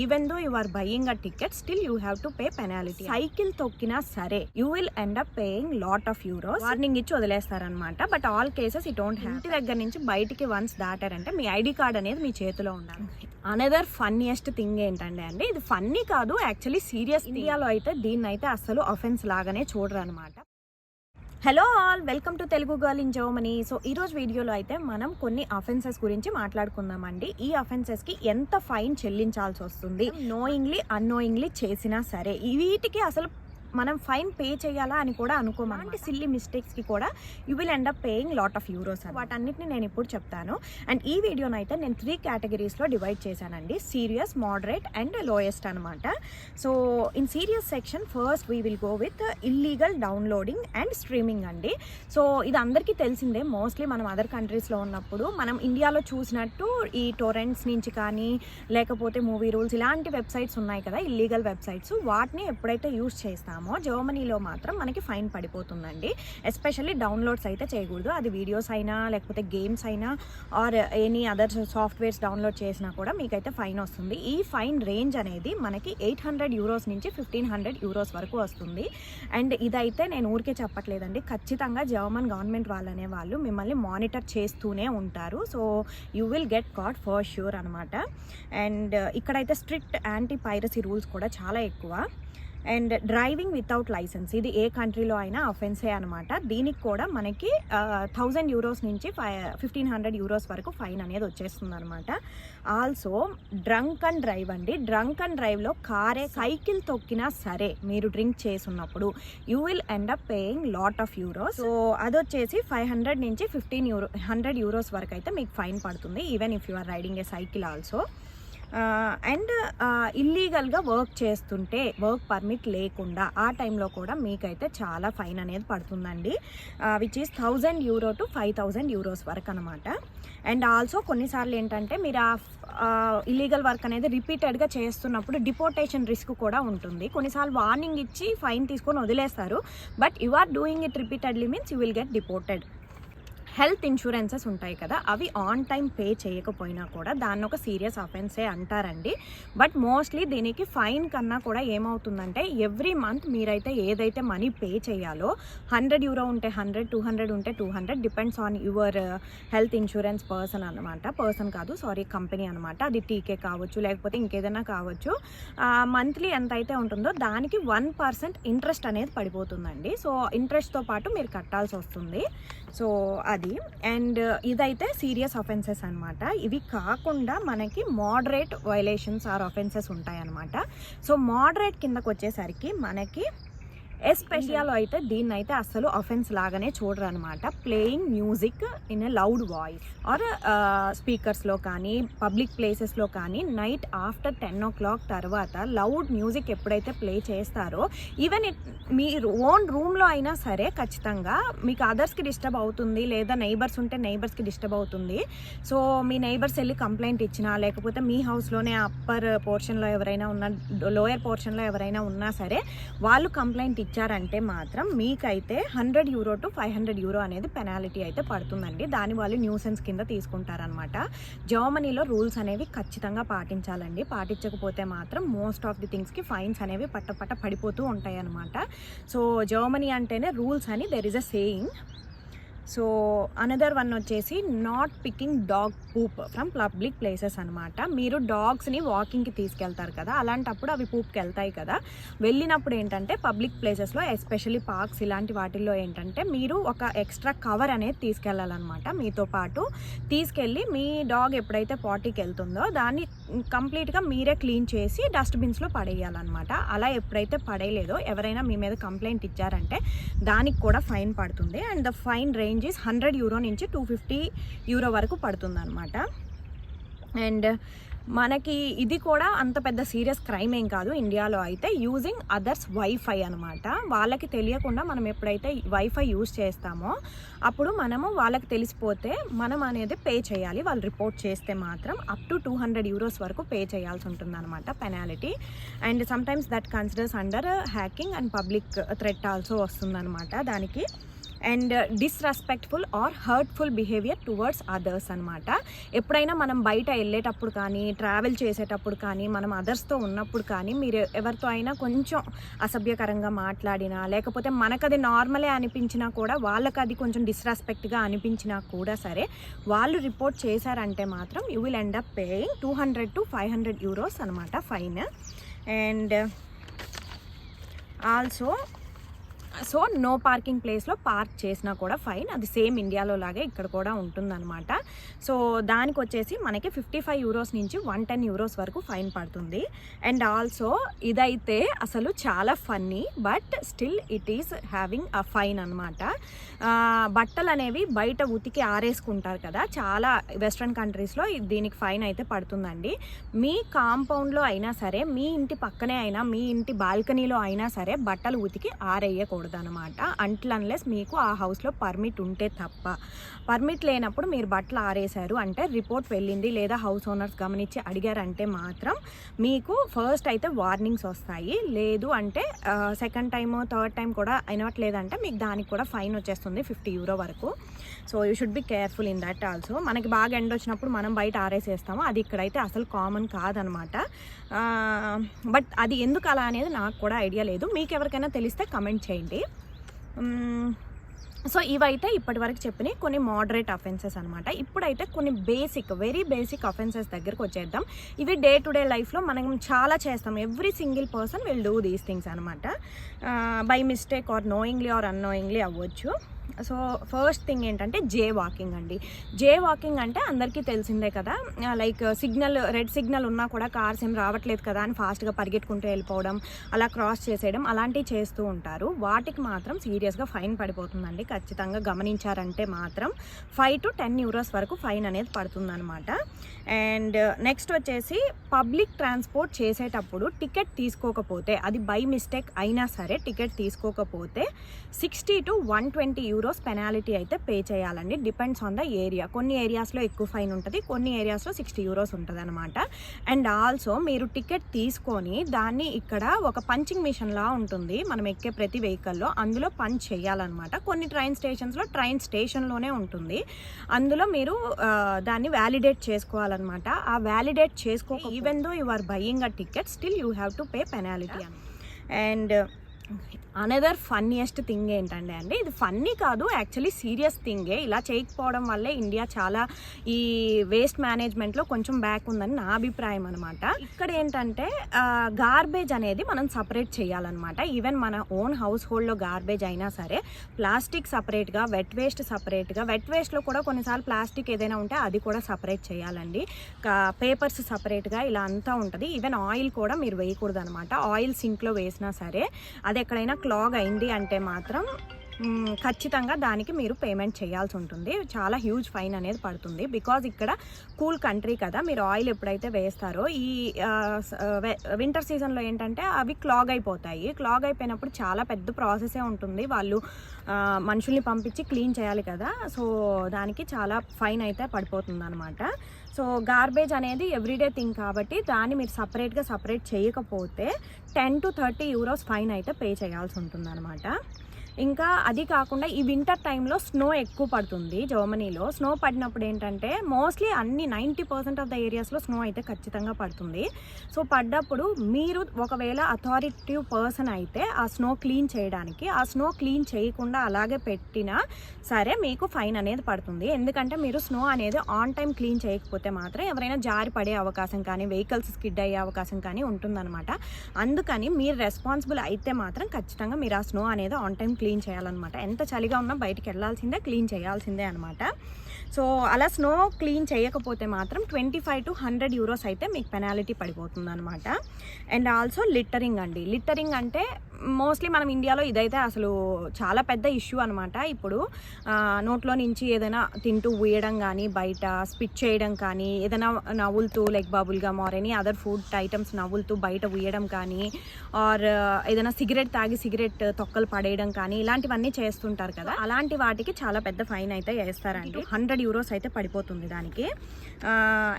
Even though you are buying a ticket still you have to pay penalty. Cycle తొక్కినా సరే you will end up paying lot of euros. Warning ఇచ్చి వదిలేస్తారనమాట. But all cases it don't have. ఇంటి దగ్గర నుంచి బయటికి once దాటారంటే మీ ఐడి కార్డ్ అనేది మీ చేతిలో ఉండాలి. అనదర్ ఫన్నీయెస్ట్ థింగ్ ఏంటంటే అండి, ఇది ఫన్నీ కాదు, యాక్చువల్లీ సీరియస్. ఇండియాలో అయితే దీన్ని అయితే అస్సలు అఫెన్స్ లాగానే చూడరు అనమాట. Hello all, welcome to Telugu girl in Germany. So ఈరోజు వీడియోలో అయితే మనం కొన్ని అఫెన్సెస్ గురించి మాట్లాడుకుందామండి. ఈ అఫెన్సెస్కి ఎంత ఫైన్ చెల్లించాల్సి వస్తుంది, నోయింగ్లీ అన్నోయింగ్లీ చేసినా సరే వీటికి అసలు మనం ఫైన్ పే చేయాలా అని కూడా అనుకోమా. అంటే సిల్లీ మిస్టేక్స్కి కూడా you will end up paying lot of euros. వాటన్నిటిని నేను ఇప్పుడు చెప్తాను. అండ్ ఈ వీడియోని అయితే నేను 3 కేటగిరీస్లో డివైడ్ చేశానండి. సీరియస్, మోడరేట్ అండ్ లోయెస్ట్ అనమాట. So in serious section first we will go with illegal downloading and streaming అండి. సో ఇది అందరికీ తెలిసిందే. మోస్ట్లీ మనం అదర్ కంట్రీస్లో ఉన్నప్పుడు మనం ఇండియాలో చూసినట్టు ఈ టొరెంట్స్ నుంచి కానీ లేకపోతే మూవీ రూల్స్ ఇలాంటి వెబ్సైట్స్ ఉన్నాయి కదా, ఇల్లీగల్ వెబ్సైట్స్, వాటిని ఎప్పుడైతే యూజ్ చేస్తామో జర్మనీలో మాత్రం మనకి ఫైన్ పడిపోతుందండి. ఎస్పెషల్లీ డౌన్లోడ్స్ అయితే చేయకూడదు. అది వీడియోస్ అయినా లేకపోతే గేమ్స్ అయినా are any other softwares download చేసినా కూడా మీకైతే ఫైన్ వస్తుంది. ఈ ఫైన్ రేంజ్ అనేది మనకి 800 యూరోస్ నుంచి 1500 యూరోస్ వరకు వస్తుంది. అండ్ ఇదైతే నేను ఊరికే చెప్పట్లేదండి, ఖచ్చితంగా జర్మన్ గవర్నమెంట్ వాళ్ళనే వాళ్ళు మిమ్మల్ని మానిటర్ చేస్తూనే ఉంటారు. So you will get caught for sure అనమాట. అండ్ ఇక్కడైతే స్ట్రిక్ట్ యాంటీ పైరసీ రూల్స్ కూడా చాలా ఎక్కువ. అండ్ డ్రైవింగ్ వితౌట్ లైసెన్స్, ఇది ఏ కంట్రీలో అయినా అఫెన్సే అనమాట. దీనికి కూడా మనకి 1000 యూరోస్ నుంచి 1500 యూరోస్ వరకు ఫైన్ అనేది వచ్చేస్తుంది అనమాట. ఆల్సో డ్రంక్ అండ్ డ్రైవ్ అండి. డ్రంక్ అండ్ డ్రైవ్లో కారే సైకిల్ తొక్కినా సరే మీరు డ్రింక్ చేసున్నప్పుడు you will end up paying lot of euros. So అది వచ్చేసి 500 నుంచి 1500 యూరోస్ వరకు అయితే మీకు ఫైన్ పడుతుంది, even if you are riding a cycle also. And ఇల్లీగల్గా వర్క్ చేస్తుంటే, వర్క్ పర్మిట్ లేకుండా ఆ టైంలో కూడా మీకైతే చాలా ఫైన్ అనేది పడుతుందండి, which is 1000 euro to 5000 euros వరకు అనమాట. అండ్ ఆల్సో కొన్నిసార్లు ఏంటంటే మీరు ఆ ఇల్లీగల్ వర్క్ అనేది రిపీటెడ్గా చేస్తున్నప్పుడు డిపోర్టేషన్ రిస్క్ కూడా ఉంటుంది. కొన్నిసార్లు వార్నింగ్ ఇచ్చి ఫైన్ తీసుకొని వదిలేస్తారు, but you are doing it repeatedly means you will get deported. Health insurances ఉంటాయి కదా, అవి ఆన్ టైం పే చేయకపోయినా కూడా దాన్ని ఒక సీరియస్ అఫెన్సే అంటారండి. బట్ మోస్ట్లీ దీనికి ఫైన్ కన్నా కూడా ఏమవుతుందంటే ఎవ్రీ మంత్ మీరైతే ఏదైతే మనీ పే చేయాలో 100 యూరో ఉంటే 100, 200 ఉంటే 200, depends on your health insurance person అనమాట. పర్సన్ కాదు, సారీ, కంపెనీ అనమాట. అది టీకే కావచ్చు లేకపోతే ఇంకేదైనా కావచ్చు. మంత్లీ ఎంత అయితే ఉంటుందో దానికి 1% ఇంట్రెస్ట్ అనేది పడిపోతుందండి. సో ఇంట్రెస్ట్తో పాటు మీరు కట్టాల్సి వస్తుంది. సో అది. అండ్ ఇదైతే సీరియస్ అఫెన్సెస్ అనమాట. ఇవి కాకుండా మనకి మోడరేట్ వైలేషన్స్ ఆర్ అఫెన్సెస్ ఉంటాయన్నమాట. సో మోడరేట్ కిందకు వచ్చేసరికి మనకి ఎస్పెషియాలో అయితే దీన్ని అయితే అస్సలు అఫెన్స్ లాగానే చూడరు అనమాట. Playing music in a loud voice or స్పీకర్స్లో కానీ పబ్లిక్ ప్లేసెస్లో కానీ నైట్ ఆఫ్టర్ 10 o'clock తర్వాత లౌడ్ మ్యూజిక్ ఎప్పుడైతే ప్లే చేస్తారో, ఈవెన్ మీ ఓన్ రూమ్లో అయినా సరే ఖచ్చితంగా మీకు అదర్స్కి డిస్టర్బ్ అవుతుంది, లేదా నైబర్స్ ఉంటే నైబర్స్కి డిస్టర్బ్ అవుతుంది. సో మీ నైబర్స్ వెళ్ళి కంప్లైంట్ ఇచ్చినా లేకపోతే మీ హౌస్లోనే అప్పర్ పోర్షన్లో ఎవరైనా ఉన్నా, లోయర్ పోర్షన్లో ఎవరైనా ఉన్నా సరే వాళ్ళు కంప్లైంట్ ఇచ్చారంటే మాత్రం మీకైతే 100 యూరో టు 500 యూరో అనేది పెనాలిటీ అయితే పడుతుందండి. దాని వాళ్ళు న్యూసెన్స్ కింద తీసుకుంటారనమాట. జర్మనీలో రూల్స్ అనేవి ఖచ్చితంగా పాటించాలండి. పాటించకపోతే మాత్రం మోస్ట్ ఆఫ్ ది థింగ్స్కి ఫైన్స్ అనేవి పడిపోతూ ఉంటాయి అనమాట. సో జర్మనీ అంటేనే రూల్స్ అని there is a saying. So another one వచ్చేసి not picking dog poop from public places అనమాట. మీరు డాగ్స్ని వాకింగ్కి తీసుకెళ్తారు కదా, అలాంటప్పుడు అవి పూప్కి వెళ్తాయి కదా, వెళ్ళినప్పుడు ఏంటంటే పబ్లిక్ ప్లేసెస్లో ఎస్పెషల్లీ పార్క్స్ ఇలాంటి వాటిల్లో ఏంటంటే మీరు ఒక ఎక్స్ట్రా కవర్ అనేది తీసుకెళ్ళాలన్నమాట. మీతో పాటు తీసుకెళ్ళి మీ డాగ్ ఎప్పుడైతే పార్టీకి వెళ్తుందో దాన్ని కంప్లీట్గా మీరే క్లీన్ చేసి డస్ట్బిన్స్లో పడేయాలన్నమాట. అలా ఎప్పుడైతే పడేయలేదో ఎవరైనా మీ మీద కంప్లైంట్ ఇచ్చారంటే దానికి కూడా ఫైన్ పడుతుంది. And the fine range 100 euro నుంచి 250 యూరో వరకు పడుతుంది అనమాట. అండ్ మనకి ఇది కూడా అంత పెద్ద సీరియస్ క్రైమ్ ఏం కాదు ఇండియాలో అయితే. యూజింగ్ అదర్స్ వైఫై అనమాట. వాళ్ళకి తెలియకుండా మనం ఎప్పుడైతే వైఫై యూజ్ చేస్తామో అప్పుడు మనము వాళ్ళకి తెలిసిపోతే మనం అనేది పే చేయాలి. వాళ్ళు రిపోర్ట్ చేస్తే మాత్రం అప్ టు 200 యూరోస్ వరకు పే చేయాల్సి ఉంటుంది అనమాట penalty. And sometimes that considers under hacking and public threat also వస్తుందన్నమాట దానికి. And disrespectful or hurtful behaviour towards others అనమాట. ఎప్పుడైనా మనం బయట వెళ్ళేటప్పుడు కానీ, ట్రావెల్ చేసేటప్పుడు కానీ, మనం అదర్స్తో ఉన్నప్పుడు కానీ మీరు ఎవరితో అయినా కొంచెం అసభ్యకరంగా మాట్లాడినా, లేకపోతే మనకది నార్మలే అనిపించినా కూడా వాళ్ళకి అది కొంచెం డిస్రెస్పెక్ట్గా అనిపించినా కూడా సరే, వాళ్ళు రిపోర్ట్ చేశారంటే మాత్రం you will end up paying 200 to 500 euros అనమాట fine. And also so no parking ప్లేస్లో పార్క్ చేసినా కూడా ఫైన్. అది సేమ్ ఇండియాలో లాగే ఇక్కడ కూడా ఉంటుందన్నమాట. సో దానికి వచ్చేసి మనకి 55 euros నుంచి 110 euros వరకు ఫైన్ పడుతుంది. అండ్ ఆల్సో ఇదైతే అసలు చాలా funny, but still it is having a fine అనమాట. బట్టలు అనేవి బయట ఉతికి ఆరేసుకుంటారు కదా, చాలా వెస్ట్రన్ కంట్రీస్లో దీనికి ఫైన్ అయితే పడుతుందండి. మీ కాంపౌండ్లో అయినా సరే, మీ ఇంటి పక్కనే అయినా, మీ ఇంటి బాల్కనీలో అయినా సరే బట్టలు ఉతికి ఆరేయకూడదు అనమాట, అంటిల్ అన్లెస్ మీకు ఆ హౌస్లో పర్మిట్ ఉంటే తప్ప. పర్మిట్ లేనప్పుడు మీరు బట్టలు ఆరేశారు అంటే రిపోర్ట్ వెళ్ళింది, లేదా హౌస్ ఓనర్స్ గమనించి అడిగారంటే మాత్రం మీకు ఫస్ట్ అయితే వార్నింగ్స్ వస్తాయి. లేదు అంటే సెకండ్ టైమ్, థర్డ్ టైం కూడా అయినట్లేదంటే మీకు దానికి కూడా ఫైన్ వచ్చేస్తుంది 50 euro వరకు. So you should be careful in that also. మనకి బాగా ఎండ వచ్చినప్పుడు మనం బయట ఆరేసేస్తాము, అది ఇక్కడైతే అసలు కామన్ కాదనమాట. బట్ అది ఎందుకు అలా అనేది నాకు కూడా ఐడియా లేదు, మీకు ఎవరికైనా తెలిస్తే కమెంట్ చేయండి. సో ఇవైతే ఇప్పటి వరకు చెప్పినాయి కొన్ని మోడరేట్ అఫెన్సెస్ అనమాట. ఇప్పుడైతే కొన్ని వెరీ బేసిక్ అఫెన్సెస్ దగ్గరకు వచ్చేద్దాం. ఇవి డే టు డే లైఫ్లో మనం చాలా చేస్తాం. Every single person will do these things అనమాట. By mistake or knowingly or unknowingly అవ్వచ్చు. సో ఫస్ట్ థింగ్ ఏంటంటే జే వాకింగ్ అండి. జే వాకింగ్ అంటే అందరికీ తెలిసిందే కదా, లైక్ సిగ్నల్, రెడ్ సిగ్నల్ ఉన్నా కూడా కార్స్ ఏం రావట్లేదు కదా అని ఫాస్ట్గా పరిగెట్టుకుంటూ వెళ్ళిపోవడం, అలా క్రాస్ చేసేయడం, అలాంటివి చేస్తూ ఉంటారు. వాటికి మాత్రం సీరియస్గా ఫైన్ పడిపోతుందండి. ఖచ్చితంగా గమనించారంటే మాత్రం 5 to 10 euros వరకు ఫైన్ అనేది పడుతుందన్నమాట. అండ్ నెక్స్ట్ వచ్చేసి పబ్లిక్ ట్రాన్స్పోర్ట్ చేసేటప్పుడు టికెట్ తీసుకోకపోతే, అది బై మిస్టేక్ అయినా సరే టికెట్ తీసుకోకపోతే 60 to 120 euros పెనాలిటీ అయితే పే చేయాలండి. Depends on the area. కొన్ని ఏరియాస్లో ఎక్కువ ఫైన్ ఉంటుంది, కొన్ని ఏరియాస్లో 60 euros ఉంటుంది అనమాట. అండ్ ఆల్సో మీరు టికెట్ తీసుకొని దాన్ని ఇక్కడ ఒక పంచింగ్ మిషన్ లా ఉంటుంది మనం ఎక్కే ప్రతి వెహికల్లో, అందులో పంచ్ చేయాలన్నమాట. కొన్ని ట్రైన్ స్టేషన్స్లో ట్రైన్ స్టేషన్లోనే ఉంటుంది, అందులో మీరు దాన్ని వ్యాలిడేట్ చేసుకోవాలన్నమాట. ఆ వ్యాలిడేట్ చేసుకో, even though you are buying a ticket, still you have to pay penalty. And another funniest thing ఏంటంటే అండి, ఇది ఫన్నీ కాదు, యాక్చువల్లీ సీరియస్ థింగే. ఇలా చేయకపోవడం వల్లే ఇండియా చాలా ఈ వేస్ట్ మేనేజ్మెంట్లో కొంచెం బ్యాక్ ఉందని నా అభిప్రాయం అనమాట. ఇక్కడ ఏంటంటే గార్బేజ్ అనేది మనం సపరేట్ చేయాలన్నమాట. ఈవెన్ మన ఓన్ హౌస్ హోల్డ్లో గార్బేజ్ అయినా సరే ప్లాస్టిక్ సపరేట్గా, వెట్ వేస్ట్ సపరేట్గా, వెట్ వేస్ట్లో కూడా కొన్నిసార్లు ప్లాస్టిక్ ఏదైనా ఉంటే అది కూడా సపరేట్ చేయాలండి. పేపర్స్ సపరేట్గా ఇలా అంతా ఉంటుంది. ఈవెన్ ఆయిల్ కూడా మీరు వేయకూడదు అనమాట. ఆయిల్ సింక్లో వేసినా సరే అది ఎక్కడైనా క్లాగ్ అయింది అంటే మాత్రం ఖచ్చితంగా దానికి మీరు పేమెంట్ చేయాల్సి ఉంటుంది. చాలా హ్యూజ్ ఫైన్ అనేది పడుతుంది. బికాజ్ ఇక్కడ కూల్ కంట్రీ కదా, మీరు ఆయిల్ ఎప్పుడైతే వేస్తారో ఈ వింటర్ సీజన్లో ఏంటంటే అవి క్లాగ్ అయిపోతాయి. క్లాగ్ అయిపోయినప్పుడు చాలా పెద్ద ప్రాసెసే ఉంటుంది, వాళ్ళు మనుషుల్ని పంపించి క్లీన్ చేయాలి కదా. సో దానికి చాలా ఫైన్ అయితే పడిపోతుంది అనమాట. సో గార్బేజ్ అనేది ఎవ్రీడే థింగ్ కాబట్టి దాన్ని మీరు సపరేట్ చేయకపోతే 10 to 30 euros ఫైన్ అయితే పే చేయాల్సి ఉంటుంది అనమాట. ఇంకా అది కాకుండా ఈ వింటర్ టైంలో స్నో ఎక్కువ పడుతుంది జర్మనీలో. స్నో పడినప్పుడు ఏంటంటే మోస్ట్లీ 90% ఆఫ్ ద ఏరియాస్లో స్నో అయితే ఖచ్చితంగా పడుతుంది. సో పడ్డప్పుడు మీరు ఒకవేళ అథారిటివ్ పర్సన్ అయితే ఆ స్నో క్లీన్ చేయడానికి, ఆ స్నో క్లీన్ చేయకుండా అలాగే పెట్టినా సరే మీకు ఫైన్ అనేది పడుతుంది. ఎందుకంటే మీరు స్నో అనేది ఆన్ టైం క్లీన్ చేయకపోతే మాత్రం ఎవరైనా జారి పడే అవకాశం కానీ, వెహికల్స్ స్కిడ్ అయ్యే అవకాశం కానీ ఉంటుందన్నమాట. అందుకని మీరు రెస్పాన్సిబుల్ అయితే మాత్రం ఖచ్చితంగా మీరు ఆ స్నో అనేది ఆన్ టైం క్లీన్ చేయాలన్నమాట. ఎంత చలిగా ఉన్నా బయటికి వెళ్ళాల్సిందే, క్లీన్ చేయాల్సిందే అనమాట. సో అలా స్నో క్లీన్ చేయకపోతే మాత్రం 25 to 100 euros అయితే మీకు పెనాలిటీ పడిపోతుంది అనమాట. అండ్ ఆల్సో లిట్టరింగ్ అండి. లిట్టరింగ్ అంటే మోస్ట్లీ మనం ఇండియాలో ఇదైతే అసలు చాలా పెద్ద ఇష్యూ అనమాట. ఇప్పుడు నోట్లో నుంచి ఏదైనా తింటూ ఊయడం కానీ, బయట స్పిట్ చేయడం కానీ, ఏదైనా నవ్వులుతూ like bubble gum or any other food items నవ్వులుతూ బయట ఊయడం కానీ, ఆర్ ఏదైనా సిగరెట్ తాగి సిగరెట్ తొక్కలు పడేయడం కానీ, ఇలాంటివన్నీ చేస్తుంటారు కదా. అలాంటి వాటికి చాలా పెద్ద ఫైన్ అయితే వేస్తారండి. 100 euros అయితే పడిపోతుంది దానికి.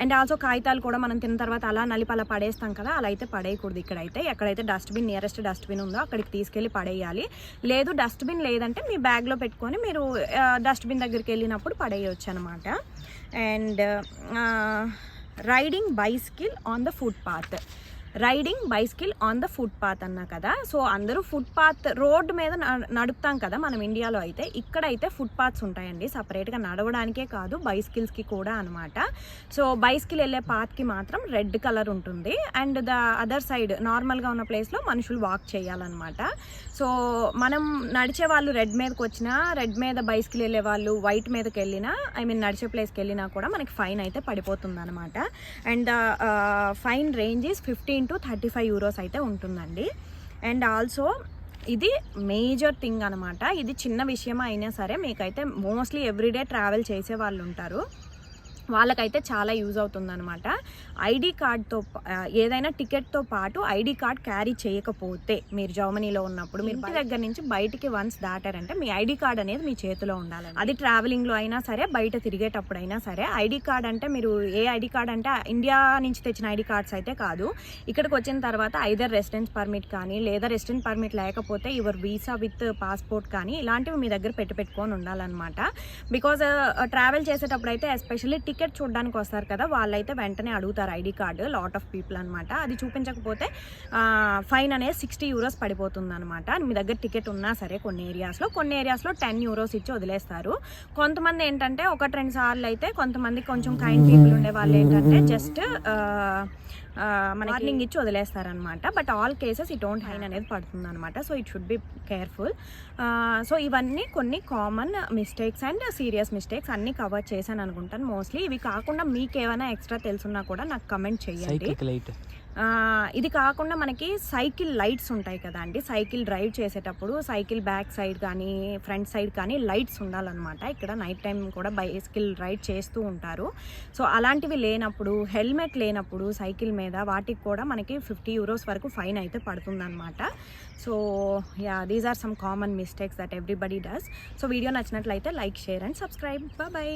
అండ్ ఆల్సో కాగితాలు కూడా మనం తిన్న తర్వాత అలా నలిపి అలా పడేస్తాం కదా, అలా అయితే పడేయకూడదు. ఇక్కడైతే ఎక్కడైతే డస్ట్బిన్, నియరెస్ట్ డస్ట్బిన్ ఉందో అక్కడ అక్కడికి తీసుకెళ్ళి పడేయాలి. లేదు డస్ట్బిన్ లేదంటే మీ బ్యాగ్లో పెట్టుకొని మీరు డస్ట్బిన్ దగ్గరికి వెళ్ళినప్పుడు పడేయచ్చు అనమాట. And riding bicycle on the foot path అన్నా కదా. సో అందరూ ఫుట్ పాత్ రోడ్ మీద నడుపుతాం కదా మనం ఇండియాలో అయితే. ఇక్కడైతే ఫుట్ పాత్స్ ఉంటాయండి సపరేట్గా, నడవడానికే కాదు బైసికిల్స్కి కూడా అనమాట. సో బైసికిల్ వెళ్ళే పాత్కి మాత్రం రెడ్ కలర్ ఉంటుంది, అండ్ ద అదర్ సైడ్ నార్మల్గా ఉన్న ప్లేస్లో మనుషులు వాక్ చేయాలన్నమాట. సో మనం నడిచే వాళ్ళు రెడ్ మీదకి వచ్చినా, రెడ్ మీద బైసికిల్ వెళ్ళే వాళ్ళు వైట్ మీదకి వెళ్ళినా, నడిచే ప్లేస్కి వెళ్ళినా కూడా మనకి ఫైన్ అయితే పడిపోతుంది అనమాట. And fine range is 15 to 35 euros అయితే ఉంటుందండి. అండ్ ఆల్సో ఇది మేజర్ థింగ్ అనమాట. ఇది చిన్న విషయం అయినా సరే మీకైతే మోస్ట్లీ ఎవ్రీడే ట్రావెల్ చేసే వాళ్ళు ఉంటారు, వాళ్ళకైతే చాలా యూజ్ అవుతుందన్నమాట. ఐడి కార్డ్తో ఏదైనా టికెట్తో పాటు ఐడి కార్డ్ క్యారీ చేయకపోతే మీరు జర్మనీలో ఉన్నప్పుడు, మీరు ఇంటి దగ్గర నుంచి బయటికి వన్స్ దాటారంటే మీ ఐడి కార్డ్ అనేది మీ చేతిలో ఉండాలి. అది ట్రావెలింగ్లో అయినా సరే, బయట తిరిగేటప్పుడు అయినా సరే. ఐడి కార్డ్ అంటే మీరు ఏ ఐడి కార్డ్ అంటే ఇండియా నుంచి తెచ్చిన ఐడి కార్డ్స్ అయితే కాదు. ఇక్కడికి వచ్చిన తర్వాత ఐదర్ రెసిడెన్స్ పర్మిట్ కానీ, లేదా రెసిడెన్స్ పర్మిట్ లేకపోతే యువర్ వీసా విత్ పాస్పోర్ట్ కానీ ఇలాంటివి మీ దగ్గర పెట్టుకొని ఉండాలన్నమాట. బికాజ్ ట్రావెల్ చేసేటప్పుడు అయితే ఎస్పెషల్లీ టికెట్ చూడడానికి వస్తారు కదా, వాళ్ళైతే వెంటనే అడుగుతారు ID card, lot of people అనమాట. అది చూపించకపోతే ఫైన్ అనేది 60 euros పడిపోతుంది అనమాట. మీ దగ్గర టికెట్ ఉన్నా సరే కొన్ని ఏరియాస్లో 10 euros ఇచ్చి వదిలేస్తారు. కొంతమంది ఏంటంటే 1-2 సార్లు అయితే, కొంతమంది కొంచెం కైండ్ పీపుల్ ఉండే వాళ్ళు ఏంటంటే జస్ట్ మనకి వార్నింగ్ ఇచ్చి వదిలేస్తారనమాట. బట్ ఆల్ కేసెస్ ఈ డోంట్ ఫైన్ అనేది పడుతుంది అనమాట. So it should be careful. So ఇవన్నీ కొన్ని common mistakes and serious mistakes అన్నీ కవర్ చేశాను అనుకుంటాను మోస్ట్లీ. ఇవి కాకుండా మీకు ఏమైనా ఎక్స్ట్రా తెలుసున్నా కూడా నాకు కమెంట్ చేయండి. ఇది కాకుండా మనకి సైకిల్ లైట్స్ ఉంటాయి కదా అండి, సైకిల్ డ్రైవ్ చేసేటప్పుడు సైకిల్ బ్యాక్ సైడ్ కానీ ఫ్రంట్ సైడ్ కానీ లైట్స్ ఉండాలన్నమాట. ఇక్కడ నైట్ టైం కూడా బైసికిల్ రైడ్ చేస్తూ ఉంటారు. సో అలాంటివి లేనప్పుడు, హెల్మెట్ లేనప్పుడు సైకిల్ మీద వాటికి కూడా మనకి 50 euros వరకు ఫైన్ అయితే పడుతుందన్నమాట. So these are some common mistakes that everybody does. So video నచ్చినట్లయితే like, share and subscribe. Bye.